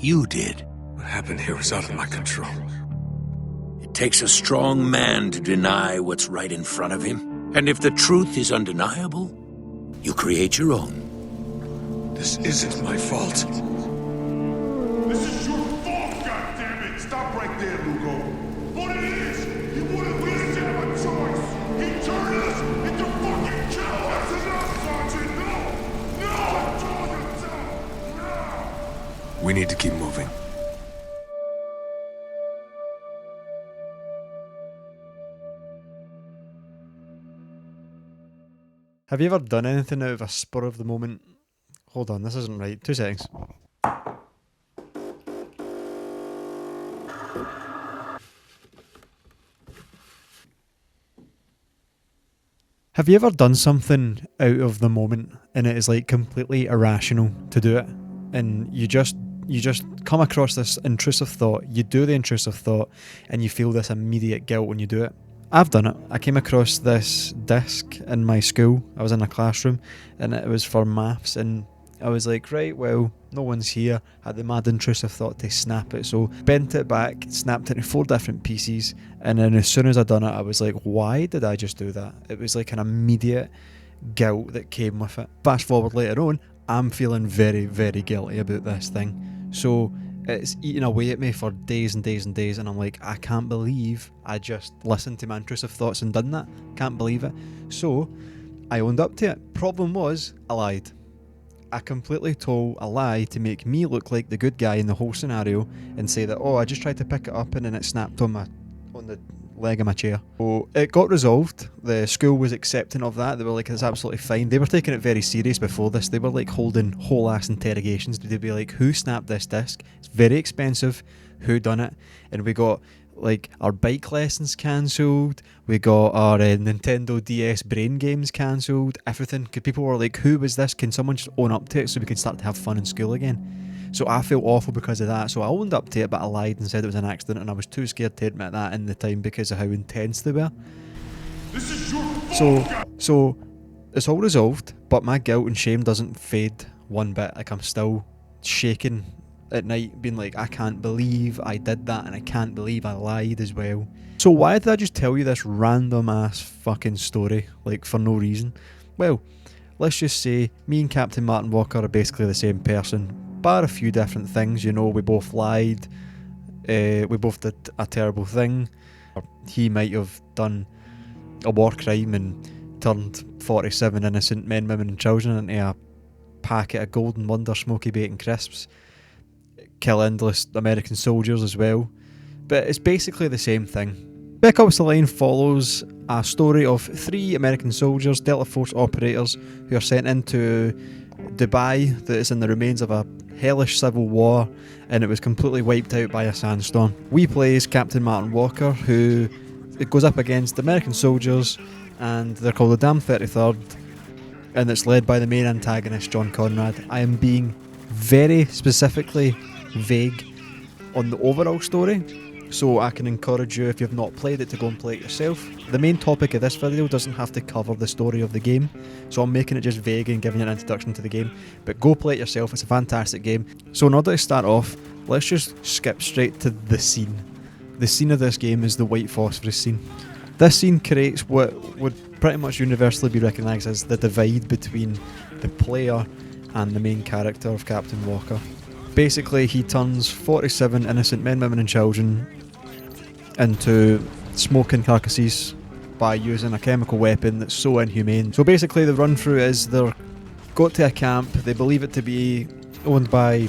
You did. What happened here was out of my control. It takes a strong man to deny what's right in front of him. And if the truth is undeniable, you create your own. This isn't my fault. This is your fault, goddammit! Stop right there, Lugo. What it is, he wouldn't let us have a choice. He turned us into fucking killers. That's enough, Sergeant. No! No! I told you so! No! We need to keep moving. Have you ever done anything out of a spur of the moment? Hold on, this isn't right. 2 seconds. Have you ever done something out of the moment and it is like completely irrational to do it? And you just come across this intrusive thought, you do the intrusive thought, and you feel this immediate guilt when you do it. I've done it. I came across this disc in my school. I was in a classroom and it was for maths, and I was like, right, well, no one's here. I had the mad intrusive thought to snap it, so bent it back, snapped it into 4 different pieces, and then as soon as I done it, I was like, why did I just do that? It was like an immediate guilt that came with it. Fast forward later on, I'm feeling very, very guilty about this thing. So it's eating away at me for days and days and days, and I'm like, I can't believe I just listened to my intrusive thoughts and done that. Can't believe it. So I owned up to it. Problem was, I lied. I completely told a lie to make me look like the good guy in the whole scenario and say that, oh, I just tried to pick it up and then it snapped on the leg of my chair. So it got resolved. The school was accepting of that. They were like, it's absolutely fine. They were taking it very serious before this. They were like holding whole ass interrogations. They'd be like, who snapped this disc? It's very expensive. Who done it? And we got like our bike lessons cancelled. We got our Nintendo DS brain games cancelled. Everything. People were like, who was this? Can someone just own up to it so we can start to have fun in school again? So I felt awful because of that. So I owned up to it, but I lied and said it was an accident, and I was too scared to admit that in the time because of how intense they were. This is your fault. So it's all resolved, but my guilt and shame doesn't fade one bit. Like, I'm still shaking at night, being like, I can't believe I did that, and I can't believe I lied as well. So why did I just tell you this random ass fucking story, like, for no reason? Well, let's just say me and Captain Martin Walker are basically the same person, bar a few different things. You know, we both lied, we both did a terrible thing. He might have done a war crime and turned 47 innocent men, women and children into a packet of Golden Wonder smoky bacon crisps, kill endless American soldiers as well. But it's basically the same thing. Spec Ops: The Line follows a story of 3 American soldiers, Delta Force operators, who are sent into Dubai that is in the remains of a hellish civil war, and it was completely wiped out by a sandstorm. We play as Captain Martin Walker, who it goes up against American soldiers, and they're called the Damn 33rd, and it's led by the main antagonist, John Conrad. I am being very specifically vague on the overall story, so I can encourage you, if you've not played it, to go and play it yourself. The main topic of this video doesn't have to cover the story of the game, so I'm making it just vague and giving you an introduction to the game, but go play it yourself. It's a fantastic game. So in order to start off, let's just skip straight to the scene. The scene of this game is the white phosphorus scene. This scene creates what would pretty much universally be recognised as the divide between the player and the main character of Captain Walker. Basically, he turns 47 innocent men, women and children into smoking carcasses by using a chemical weapon that's so inhumane. So basically the run through is they're got to a camp, they believe it to be owned by, I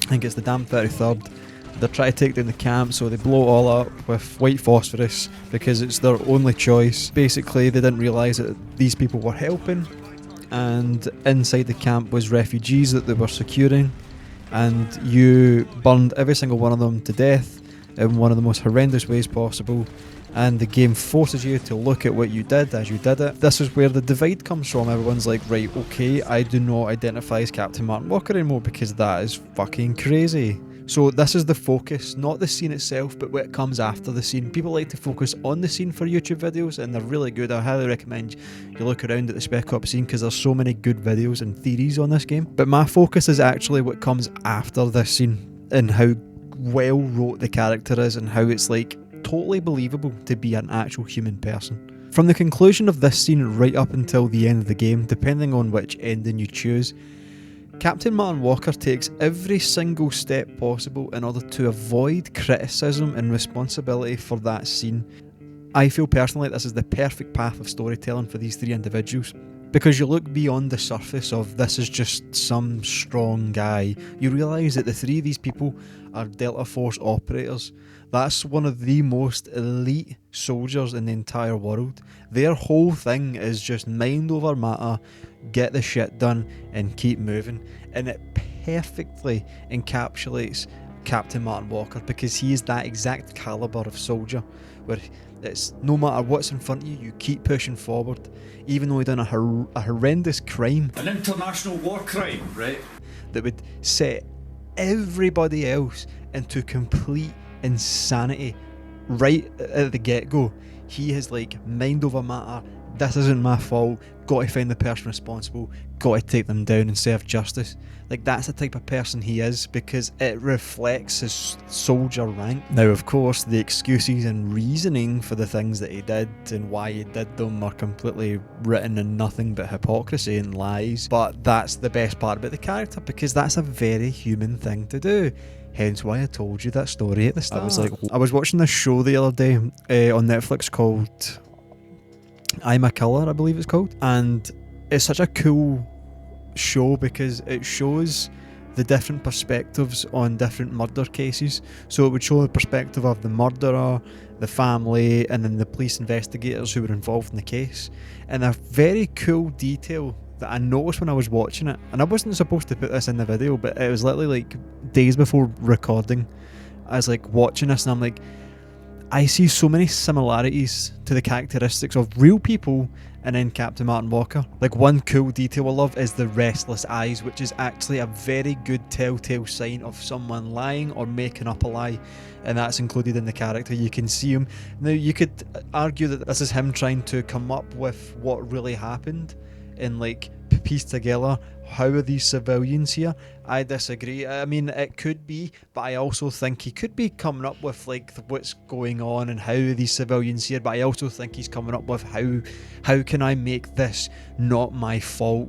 think it's the Damn 33rd. They're trying to take down the camp, so they blow it all up with white phosphorus because it's their only choice. Basically, they didn't realise that these people were helping, and inside the camp was refugees that they were securing, and you burned every single one of them to death in one of the most horrendous ways possible, and the game forces you to look at what you did as you did it. This is where the divide comes from. Everyone's like, right, okay, I do not identify as Captain Martin Walker anymore because that is fucking crazy. So this is the focus, not the scene itself, but what comes after the scene. People like to focus on the scene for YouTube videos, and they're really good. I highly recommend you look around at the Spec Ops scene because there's so many good videos and theories on this game. But my focus is actually what comes after this scene. and how well wrote the character is, and how it's like totally believable to be an actual human person. From the conclusion of this scene right up until the end of the game, depending on which ending you choose, Captain Martin Walker takes every single step possible in order to avoid criticism and responsibility for that scene. I feel personally this is the perfect path of storytelling for these three individuals, because you look beyond the surface of this is just some strong guy. You realise that the three of these people are Delta Force operators. That's one of the most elite soldiers in the entire world. Their whole thing is just mind over matter, get the shit done and keep moving. And it perfectly encapsulates Captain Martin Walker, because he is that exact calibre of soldier where it's no matter what's in front of you, you keep pushing forward, even though he done a horrendous crime. An international war crime, right? That would set everybody else into complete insanity right at the get-go. He is like, mind over matter, this isn't my fault, got to find the person responsible, got to take them down and serve justice. Like, that's the type of person he is, because it reflects his soldier rank. Now, of course, the excuses and reasoning for the things that he did and why he did them are completely written in nothing but hypocrisy and lies, but that's the best part about the character, because that's a very human thing to do. Hence why I told you that story at the start. I was watching this show the other day on Netflix called I'm a Killer, I believe it's called, and it's such a cool show because it shows the different perspectives on different murder cases. So it would show the perspective of the murderer, the family, and then the police investigators who were involved in the case. And a very cool detail that I noticed when I was watching it, and I wasn't supposed to put this in the video, but it was literally like days before recording, I was like watching this and I'm like, I see so many similarities to the characteristics of real people and then Captain Martin Walker. Like, one cool detail I love is the restless eyes, which is actually a very good telltale sign of someone lying or making up a lie, and that's included in the character. You can see him. Now, you could argue that this is him trying to come up with what really happened and like piece together, how are these civilians here? I disagree. I mean, it could be, but I also think he could be coming up with like what's going on and how are these civilians here, but I also think he's coming up with how can I make this not my fault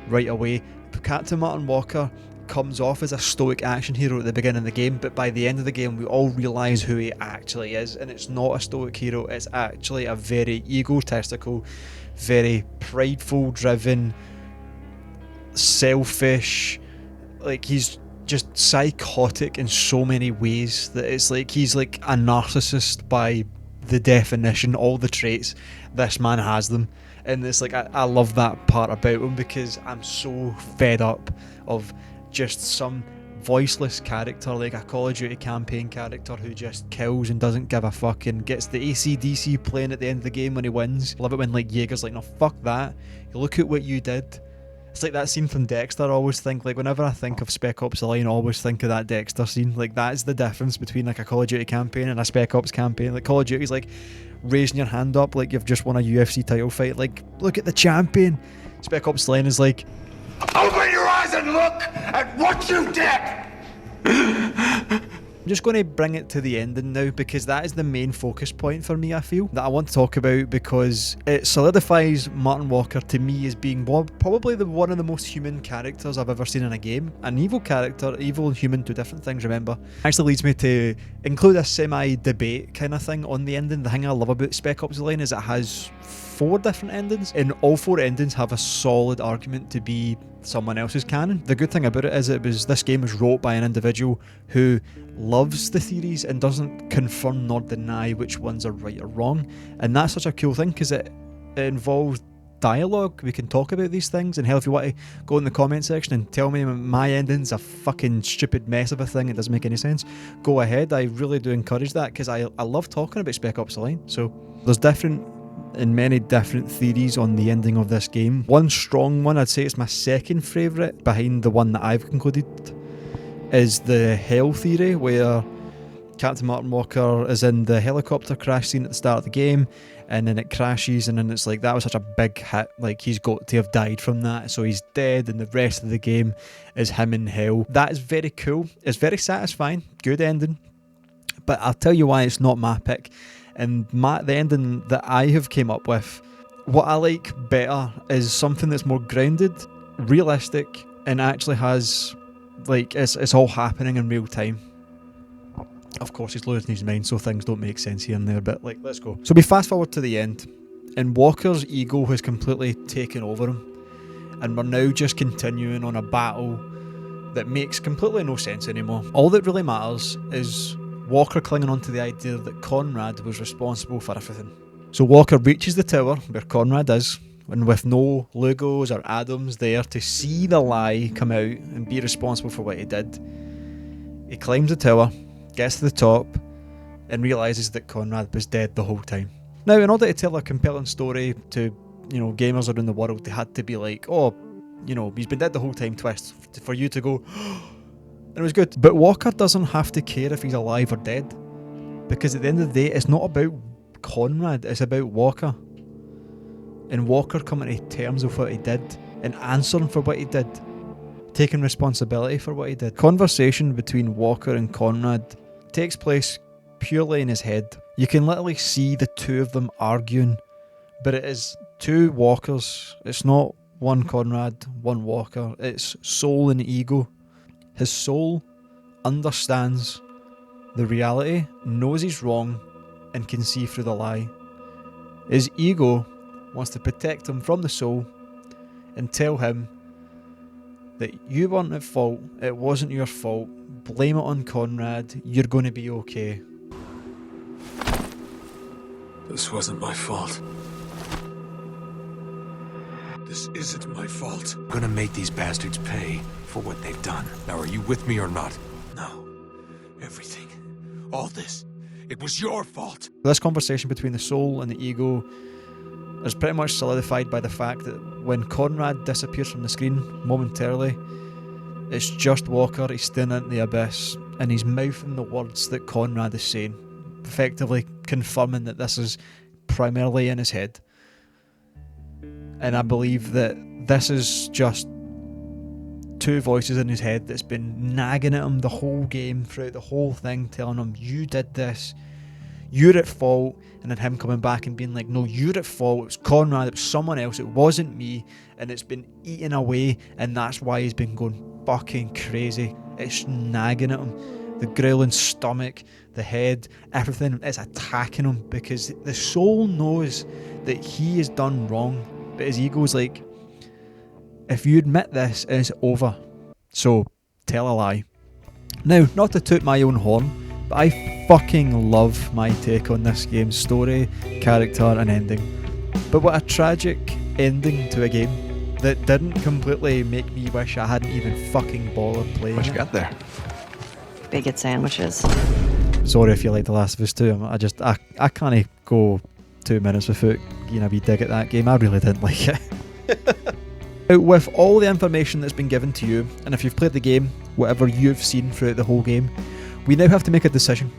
right away. Captain Martin Walker comes off as a stoic action hero at the beginning of the game, but by the end of the game we all realise who he actually is, and it's not a stoic hero, it's actually a very egotistical, very prideful, driven, selfish, like he's just psychotic in so many ways that it's like he's like a narcissist by the definition. All the traits, this man has them, and it's like I love that part about him, because I'm so fed up of just some voiceless character, like a Call of Duty campaign character who just kills and doesn't give a fuck and gets the AC/DC playing at the end of the game when he wins. Love it when like Jaeger's like, no, fuck that, look at what you did. It's like that scene from Dexter. I always think, like, whenever I think of Spec Ops: The Line, I always think of that Dexter scene. Like, that's the difference between like a Call of Duty campaign and a Spec Ops campaign. Like, Call of Duty's like raising your hand up like you've just won a UFC title fight, like, look at the champion. Spec Ops: The Line is like, Open your eyes and look at what you did! I'm just going to bring it to the ending now, because that is the main focus point for me, I feel, that I want to talk about, because it solidifies Martin Walker to me as being probably one of the most human characters I've ever seen in a game. An evil character, evil and human, two different things, remember. Actually leads me to include a semi-debate kind of thing on the ending. The thing I love about Spec Ops: The Line is it has 4 different endings, and all 4 endings have a solid argument to be someone else's canon. The good thing about it is this game was wrote by an individual who loves the theories and doesn't confirm nor deny which ones are right or wrong, and that's such a cool thing because it involves dialogue. We can talk about these things, and hell, if you want to go in the comment section and tell me my ending's a fucking stupid mess of a thing, it doesn't make any sense, go ahead. I really do encourage that, because I love talking about Spec Ops: The Line. So there's many different theories on the ending of this game. One strong one, I'd say it's my second favourite behind the one that I've concluded, is the hell theory, where Captain Martin Walker is in the helicopter crash scene at the start of the game, and then it crashes, and then it's like, that was such a big hit, like he's got to have died from that, so he's dead, and the rest of the game is him in hell. That is very cool. It's very satisfying. Good ending. But I'll tell you why it's not my pick. And the ending that I have came up with, what I like better is something that's more grounded, realistic, and actually has, like, it's all happening in real time. Of course, he's losing his mind, so things don't make sense here and there, but, like, let's go. So we fast forward to the end, and Walker's ego has completely taken over him, and we're now just continuing on a battle that makes completely no sense anymore. All that really matters is Walker clinging on to the idea that Conrad was responsible for everything. So Walker reaches the tower where Conrad is, and with no Lugos or Adams there to see the lie come out and be responsible for what he did, he climbs the tower, gets to the top, and realises that Conrad was dead the whole time. Now, in order to tell a compelling story to, gamers around the world, they had to be like, oh, he's been dead the whole time, twist, for you to go, and it was good. But Walker doesn't have to care if he's alive or dead, because at the end of the day, it's not about Conrad, it's about Walker. And Walker coming to terms with what he did, and answering for what he did, taking responsibility for what he did. Conversation between Walker and Conrad takes place purely in his head. You can literally see the two of them arguing, but it is two Walkers. It's not one Conrad, one Walker. It's soul and ego. His soul understands the reality, knows he's wrong, and can see through the lie. His ego wants to protect him from the soul and tell him that you weren't at fault, it wasn't your fault, blame it on Conrad, you're going to be okay. This wasn't my fault. This isn't my fault. I'm gonna make these bastards pay for what they've done. Now, are you with me or not? No. Everything. All this. It was your fault. This conversation between the soul and the ego is pretty much solidified by the fact that when Conrad disappears from the screen momentarily, it's just Walker, he's staring into the abyss, and he's mouthing the words that Conrad is saying, effectively confirming that this is primarily in his head. And I believe that this is just two voices in his head that's been nagging at him the whole game, throughout the whole thing, telling him, you did this, you're at fault, and then him coming back and being like, no, you're at fault, it was Conrad, it was someone else, it wasn't me, and it's been eating away, and that's why he's been going fucking crazy. It's nagging at him. The growling stomach, the head, everything is attacking him, because the soul knows that he has done wrong, but his ego's like, if you admit this, it's over, so tell a lie. Now, not to toot my own horn, but I fucking love my take on this game's story, character and ending. But what a tragic ending to a game that didn't completely make me wish I hadn't even fucking bothered playing What you it. got there? Bigot sandwiches. Sorry if you like The Last of Us 2, I can't go 2 minutes without getting a wee dig at that game. I really didn't like it. With all the information that's been given to you, and if you've played the game, whatever you've seen throughout the whole game, we now have to make a decision.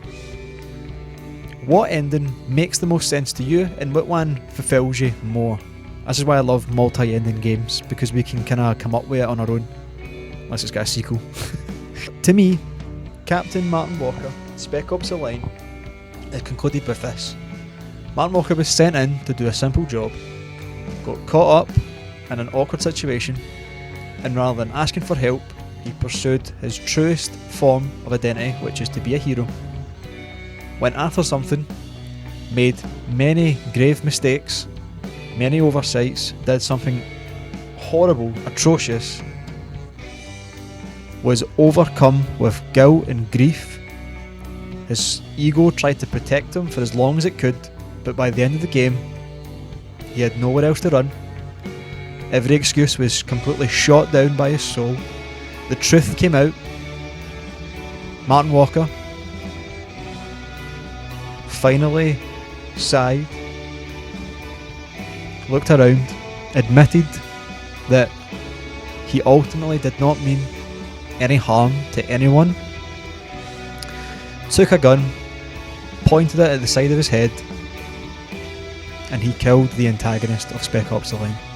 What ending makes the most sense to you, and what one fulfills you more? This is why I love multi-ending games, because we can kind of come up with it on our own, unless it's got a sequel. To me, Captain Martin Walker, Spec Ops Online, is concluded with this. Martin Walker was sent in to do a simple job, got caught up in an awkward situation, and rather than asking for help, he pursued his truest form of identity, which is to be a hero. Went after something, made many grave mistakes, many oversights, did something horrible, atrocious, was overcome with guilt and grief. His ego tried to protect him for as long as it could, but by the end of the game, he had nowhere else to run. Every excuse was completely shot down by his soul. The truth came out. Martin Walker finally sighed, looked around, admitted that he ultimately did not mean any harm to anyone, took a gun, pointed it at the side of his head, and he killed the antagonist of Spec Ops: The Line.